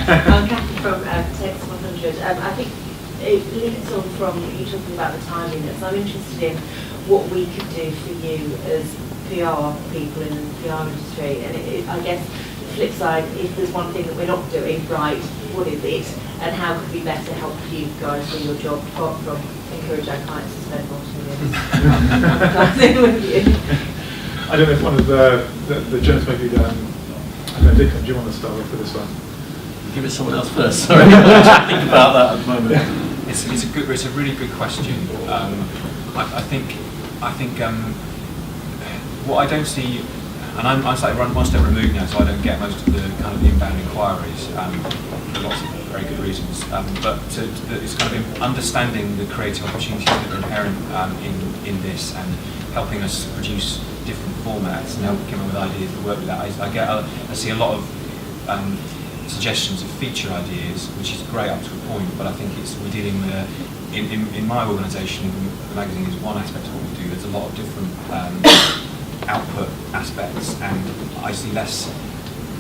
I'm Cathy from Tex 100. I think it leads on from you talking about the timeliness. I'm interested in what we could do for you as PR people in the PR industry. And I guess the flip side, if there's one thing that we're not doing right, what is it? And how could we better help you guys do your job, apart from encourage our clients to spend more time with you? I don't know if one of the journalists maybe, I don't know, Dickon, do you want to start off with this one? Give it to someone else first. Sorry, I think about that at the moment. It's a really good question. I think what I don't see, and I'm slightly one step removed now, so I don't get most of the kind of inbound inquiries for lots of very good reasons. But it's kind of understanding the creative opportunities that are inherent in this, and helping us produce different formats and help come up with ideas that work with that. I see a lot of suggestions of feature ideas, which is great up to a point, but I think we're dealing with in my organisation, the magazine is one aspect of what we do. There's a lot of different output aspects, and I see less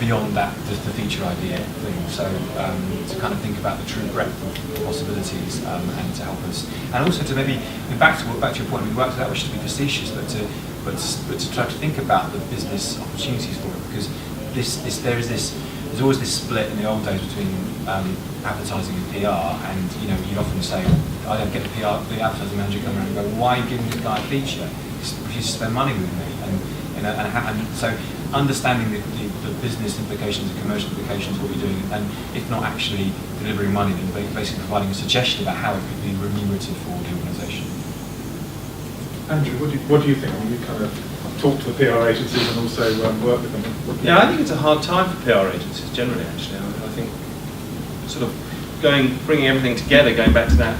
beyond that, the feature idea thing. So to kind of think about the true breadth of possibilities and to help us, and also to maybe back to your point, we worked out we should be facetious, but to try to think about the business opportunities for it, because there's always this split in the old days between advertising and PR, and you'd often say, I don't get the advertising manager come around and go, why are you giving this guy a feature? He should spend money with me, and so understanding the business implications, the commercial implications of what you're doing, and if not actually delivering money, then basically providing a suggestion about how it could be remunerative for the organisation. Andrew, what do you think? I mean, you kind of talk to the PR agencies and also work with them. Yeah, I think it's a hard time for PR agencies generally. Actually, I think sort of bringing everything together, going back to that,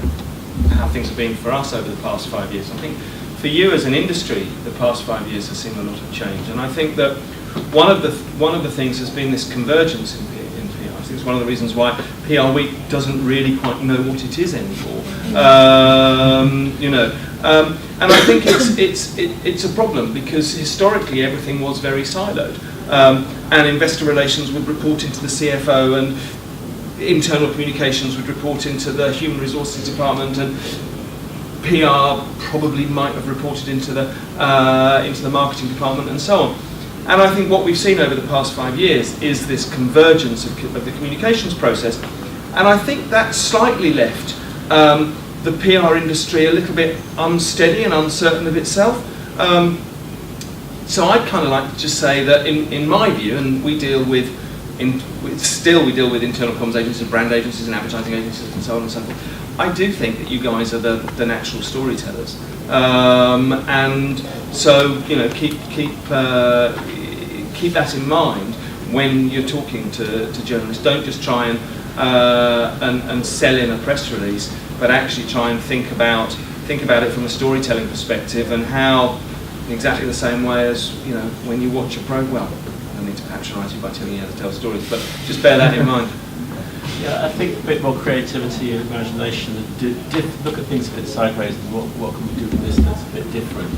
how things have been for us over the past 5 years. I think for you as an industry, the past 5 years has seen a lot of change, and I think that one of the things has been this convergence in PR. I think it's one of the reasons why PR Week doesn't really quite know what it is anymore. And I think it's a problem, because historically everything was very siloed, and investor relations would report into the CFO, and internal communications would report into the human resources department, and PR probably might have reported into the marketing department, and so on. And I think what we've seen over the past 5 years is this convergence of the communications process, and I think that slightly left the PR industry a little bit unsteady and uncertain of itself. So I'd kind of like to just say that in my view, and we deal with internal comms agencies and brand agencies and advertising agencies and so on and so forth, I do think that you guys are the natural storytellers, and so keep that in mind when you're talking to journalists. Don't just try and sell in a press release, but actually try and think about it from a storytelling perspective, and how, in exactly the same way as when you watch a program. Well, I don't need to patronise you by telling you how to tell stories, but just bear that in mind. Yeah, I think a bit more creativity and imagination, and look at things a bit sideways, and what can we do with this that's a bit different,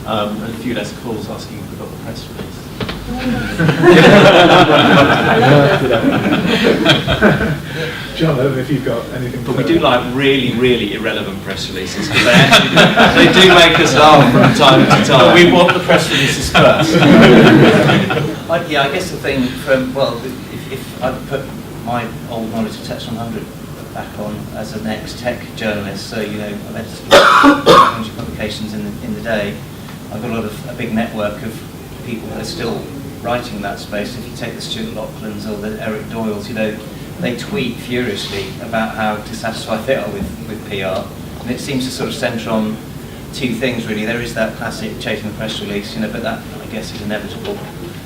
and a few less calls asking if we got the press release. John, I don't know if you've got anything. But we do like really, really irrelevant press releases, because they do make us laugh from time to time. But we want the press releases first. I guess the thing if I put my old knowledge of Text 100 back on as an ex-tech journalist, so I've edited technology publications in the day. I've got a big network of people that are still writing in that space. If you take the Stuart Laughlin's or the Eric Doyles, they tweet furiously about how dissatisfied they are with PR, and it seems to sort of centre on two things really. There is that classic chasing the press release, but that I guess is inevitable.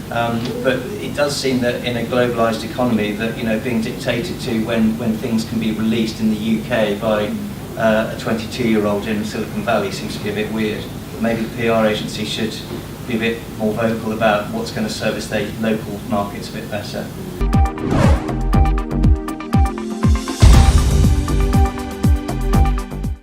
But it does seem that in a globalised economy that being dictated to when things can be released in the UK by a 22-year-old in Silicon Valley seems to be a bit weird. Maybe the PR agency should be a bit more vocal about what's going to service their local markets a bit better.